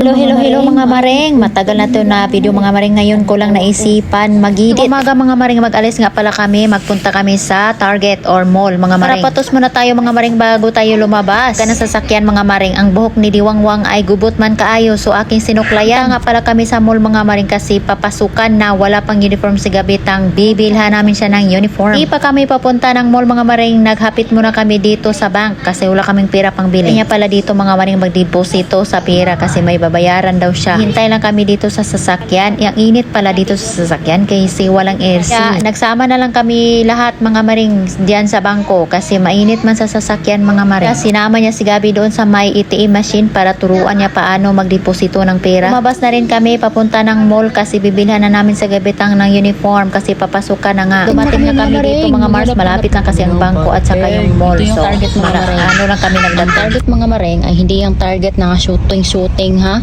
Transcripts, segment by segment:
Hello mga maring. Matagal na to na video mga maring. Ngayon ko lang naisipan mag-edit. Umaga mga maring, mag-alis nga pala kami. Magpunta kami sa Target or mall mga maring. Parapatos muna tayo mga maring bago tayo lumabas. Kana sasakyan mga maring. Ang buhok ni Diwangwang ay gubot man kaayo, so aking sinuklayan. Nga pala kami sa mall mga maring kasi papasukan na, wala pang uniform si Gabitang. Bibilhan namin siya ng uniform. Di pa kami papunta ng mall mga maring. Naghapit muna kami dito sa bank kasi wala kaming pera pang bili. Kanya pala dito mga maring magdeposito sa pera kasi may babayaran daw siya. Hintay lang kami dito sa sasakyan. Ang init pala dito sa sasakyan kasi walang AC. Kaya nagsama na lang kami lahat mga maring diyan sa bangko kasi mainit man sa sasakyan mga maring. Kaya sinama niya si Gabi doon sa may ATM machine para turuan niya paano magdeposito ng pera. Lumabas na rin kami papunta ng mall kasi bibilhan na namin sa Gabitang ng uniform kasi papasukan na nga. Dumating na kami dito mga Mars. Malapit lang kasi ang bangko at saka yung mall. So ano lang kami nagdang target mga maring ay hindi yung target na shooting ha.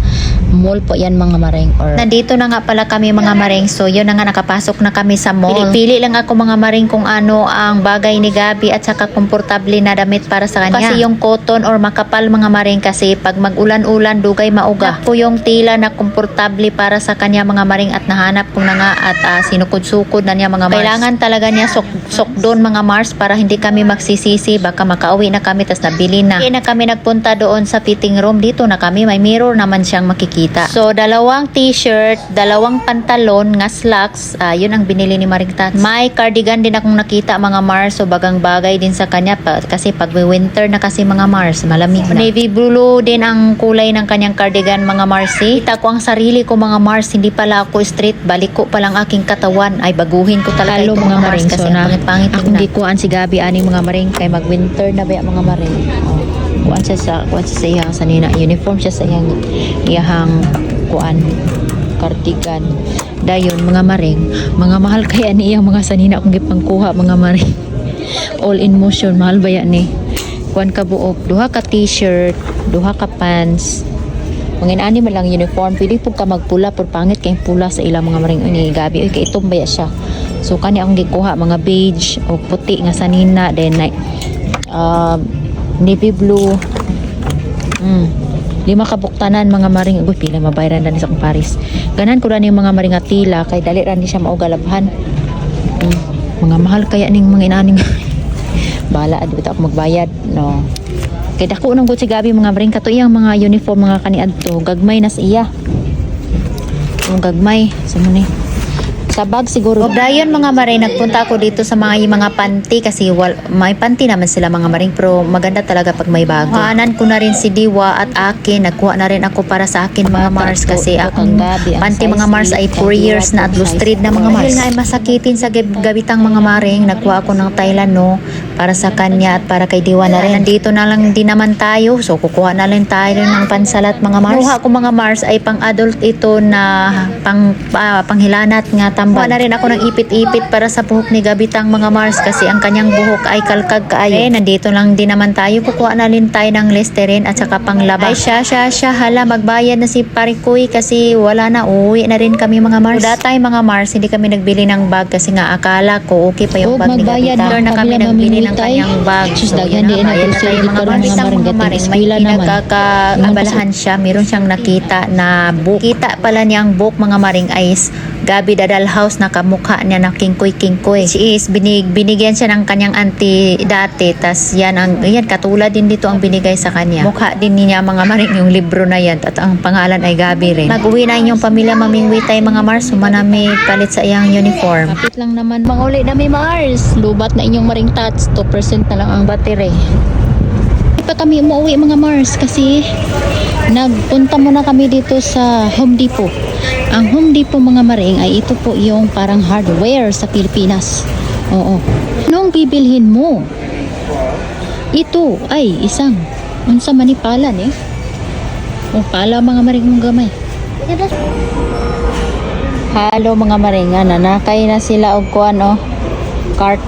Mall po yan mga maring. Or nandito na nga pala kami mga maring. So yun na nga, nakapasok na kami sa mall. Pili lang ako mga maring kung ano ang bagay ni Gabi at saka komportable na damit para sa kanya. Kasi yung cotton or makapal mga maring kasi pag mag-ulan-ulan dugay mauga. Po yung tila na komportable para sa kanya mga maring at nahanap ko na nga at sinukod-sukod na niya mga Mars. Kailangan talaga niya sokdon mga Mars para hindi kami magsisisi. Baka makauwi na kami tas nabili na. Hindi na kami nagpunta doon sa fitting room. Dito na kami, may mirror naman siyang makikita. So dalawang t-shirt, dalawang pantalon nga slacks, yun ang binili ni Maring Tats. May cardigan din akong nakita mga Mars, so bagang bagay din sa kanya kasi pag winter na kasi mga Mars, malamig na. Navy blue din ang kulay ng kanyang cardigan mga Mars. Kita ko ang sarili ko mga Mars, hindi pala ako straight, balik ko palang aking katawan, ay baguhin ko talaga ito mga Mars kasi so, pangit-pangit na. Akong gikuan si Gabi ani mga maring kay mag winter na ba mga maring. Kuan siya sa iyang sanina uniform siya sa iyang kuan cardigan dayon mga maring, mga mahal kaya ni iyang mga sanina kung gipangkuha mga maring. All in motion, mahal ba yan ni kuan ka buok, duha ka t-shirt, duha ka pants, manginani man lang uniform. Pwede po ka magpula pero pangit kayong pula sa ilang mga maring ni Gabi. Oy kay itumbaya siya, so kani akong gikuha mga beige o puti nga sanina, then navy blue, 5 kabuktanan mga maring. Uy, pila mabayaran na ni sa kong Paris. Ganan ko na yung mga maring atila kay dali ran ni siya maugalabhan. Mga mahal kaya ning mga inaning bala di bitaw ako magbayad no. Kay dako nang gud si Gabi mga maring kato iyang mga uniform mga kaniadto gagmay na sa iya. Yung gagmay sa mo ni sa bag siguro. Dayon mga maring, nagpunta ako dito sa mga panty kasi may panty naman sila mga maring pero maganda talaga pag may bago. Kuhanan ko na rin si Diwa at akin. Nagkuha na rin ako para sa akin mga Mars kasi akong panty mga Mars ay 4 years na at lustrade na mga Mars. Dahil nga ay masakitin sa Gabitang mga maring, nagkuha ako ng Thailand no para sa kanya at para kay Diwa na rin. Nandito na lang din naman tayo, so kukuha na lang tayo ng pansalat mga Mars. Kuha ko mga Mars ay pang adult ito na panghilanat nga tambal. Na rin ako ng ipit-ipit para sa buhok ni Gabitang mga Mars kasi ang kanyang buhok ay kalkag kaayo. Nandito lang din naman tayo. Kukuha na rin tayo ng Listerine at saka panglaba. Ay siya, hala magbayad na si Parikoy kasi wala na, uwi na rin kami mga Mars. Kuda tayo mga Mars, hindi kami nagbili ng bag kasi nga akala ko okay pa yung bag ni Gabitang. Na kami nagbili ng kanyang bag. So yun na, bayad na tayo mga Mars. Mga Mars, may pinagkakaabalahan siya. Meron siyang nakita na book. Kita pala niyang book mga maring ay Gabi Dadal House na kamukha niya na kingkoy. She is binigyan siya ng kanyang auntie dati, tas yan katulad din dito ang binigay sa kanya. Mukha din niya mga maring yung libro na yan at ang pangalan ay Gabi rin. Nag-uwi na inyong pamilya mamingwi tayo mga Mars, sumanami palit sa iyang uniform. Kapit lang naman manguli na may Mars. Lubat na inyong maring tats, 2% na lang ang battery. Pa kami umuwi mga Mars kasi nagpunta muna kami dito sa Home Depot. Ang Home Depot mga maring ay ito po yung parang hardware sa Pilipinas. Oo. Anong bibilhin mo? Ito ay isang unsa manipalan o pala mga maring mong gamay. Halo mga maring, nanakay na sila og kuan cart.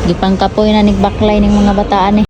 Gipangkapoy na nig baklay ning mga bataan